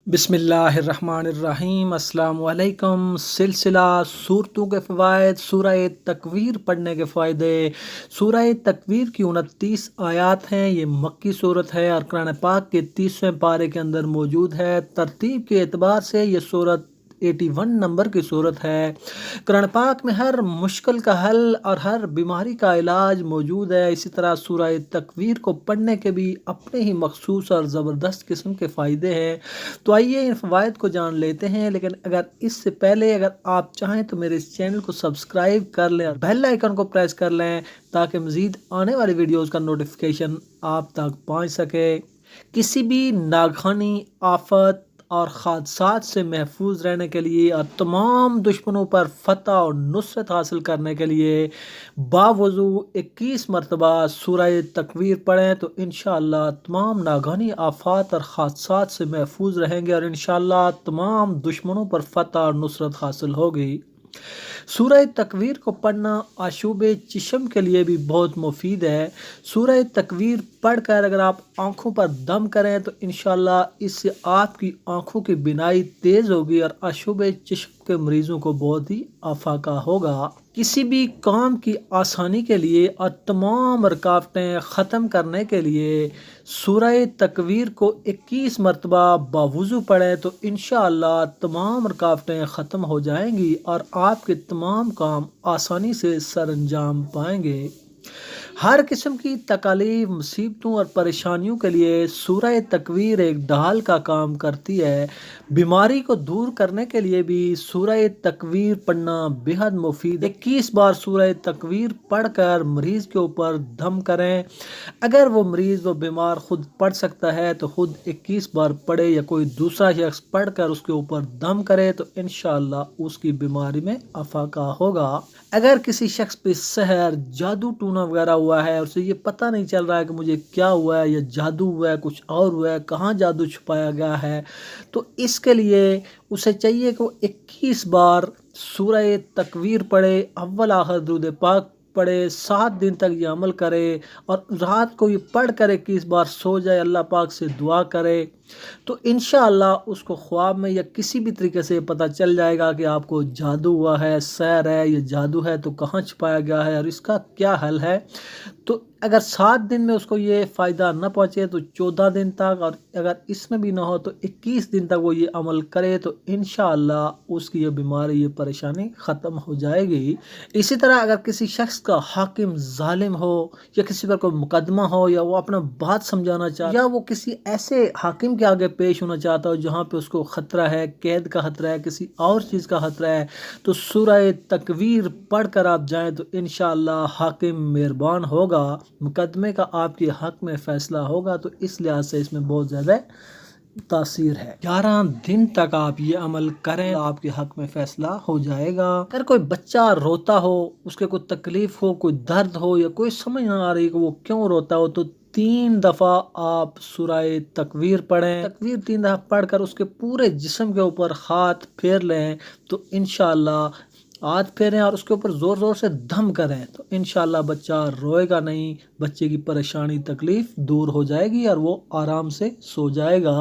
बिस्मिल्लाहिर्रहमानिर्रहीम। अस्सलाम वालेकुम। सिलसिला सूरतों के फ़वाइद, सूरह तकवीर पढ़ने के फ़ायदे। सूरह तकवीर की 29 आयात हैं। ये मक्की सूरत है और कुरान पाक के 30वें पारे के अंदर मौजूद है। तरतीब के एतबार से ये सूरत 81 नंबर की सूरत है। कुरान पाक में हर मुश्किल का हल और हर बीमारी का इलाज मौजूद है। इसी तरह सूरह तकवीर को पढ़ने के भी अपने ही मखसूस और ज़बरदस्त किस्म के फ़ायदे हैं। तो आइए इन फ़वाइद को जान लेते हैं, लेकिन अगर इससे पहले अगर आप चाहें तो मेरे इस चैनल को सब्सक्राइब कर लें और बेल आइकन को प्रेस कर लें ताकि मज़ीद आने वाली वीडियोज़ का नोटिफिकेशन आप तक पहुँच सके। किसी भी नागहानी आफत और हादसात से महफूज रहने के लिए और तमाम दुश्मनों पर फतह और नुसरत हासिल करने के लिए बावजू 21 मरतबा सूरह तकवीर पढ़ें तो इंशाअल्लाह तमाम नागहानी आफात और हादसात से महफूज रहेंगे और इंशाअल्लाह तमाम दुश्मनों पर फतह और नुसरत हासिल होगी। सूरह तकवीर को पढ़ना आशूब चिशम के लिए भी बहुत मुफीद है। सूरह तकवीर पढ़कर अगर आप आँखों पर दम करें तो इंशाअल्लाह इससे आपकी आँखों की बिनाई तेज़ होगी और आशूब चिशम के मरीज़ों को बहुत ही आफाका होगा। किसी भी काम की आसानी के लिए और तमाम रुकावटें ख़त्म करने के लिए सूरह तकवीर को 21 मरतबा बावुज़ू पढ़ें तो इंशाअल्लाह तमाम रुकावटें ख़त्म हो जाएंगी और आपके तमाम काम आसानी से सरअंजाम पाएंगे। हर किस्म की तकालीफ, मुसीबतों और परेशानियों के लिए सूरह तकवीर एक ढाल का काम करती है। बीमारी को दूर करने के लिए भी सूरह तकवीर पढ़ना बेहद मुफीद। 21 बार सूरह तकवीर पढ़कर मरीज़ के ऊपर दम करें। अगर वो मरीज़ वो बीमार खुद पढ़ सकता है तो खुद 21 बार पढ़े या कोई दूसरा शख्स पढ़कर उसके ऊपर दम करे तो इंशाअल्लाह उसकी बीमारी में अफाका होगा। अगर किसी शख्स पे सहर, जादू टूना वगैरह हुआ है और उसे ये पता नहीं चल रहा है कि मुझे क्या हुआ है, या जादू हुआ है, कुछ और हुआ है, कहाँ जादू छुपाया गया है, तो इसके लिए उसे चाहिए कि वो 21 बार सूरह तकवीर पढ़े, अव्वल आखिर दुरूद पाक पढ़े, 7 दिन तक ये अमल करे और रात को ये पढ़ कर 21 बार सो जाए, अल्लाह पाक से दुआ करे तो इंशाअल्लाह उसको ख्वाब में या किसी भी तरीके से पता चल जाएगा कि आपको जादू हुआ है, सहर है, ये जादू है तो कहाँ छुपाया गया है और इसका क्या हल है। तो अगर 7 दिन में उसको ये फ़ायदा न पहुँचे तो 14 दिन तक, और अगर इसमें भी ना हो तो 21 दिन तक वो ये अमल करे तो इंशाअल्लाह उसकी ये बीमारी, ये परेशानी ख़त्म हो जाएगी। इसी तरह अगर किसी शख्स का हाकिम जालिम हो या किसी पर कोई मुकदमा हो या वो अपना बात समझाना चाहे या वो किसी ऐसे हाकिम के आगे पेश होना चाहता हो जहाँ पे उसको ख़तरा है, कैद का ख़तरा है, किसी और चीज़ का ख़तरा है, तो सूरह तकवीर पढ़ कर आप जाएँ तो इंशाअल्लाह हाकिम मेहरबान होगा, मुकदमे का आपके हक़ में फ़ैसला होगा। तो इस लिहाज से इसमें बहुत ज़्यादा तासीर है। 11 दिन तक आप ये अमल करें, आपके हक में फैसला हो जाएगा। अगर कोई बच्चा रोता हो, उसके कोई तकलीफ हो, कोई दर्द हो या कोई समझ ना आ रही कि वो क्यों रोता हो, तो 3 दफ़ा आप सूरह तकवीर पढ़ें। तकवीर 3 दफ़ा पढ़कर उसके पूरे जिस्म के ऊपर हाथ फेर लें तो इंशाअल्लाह हाथ फेरें और उसके ऊपर ज़ोर ज़ोर से दम करें तो इंशाअल्लाह बच्चा रोएगा नहीं, बच्चे की परेशानी तकलीफ़ दूर हो जाएगी और वो आराम से सो जाएगा।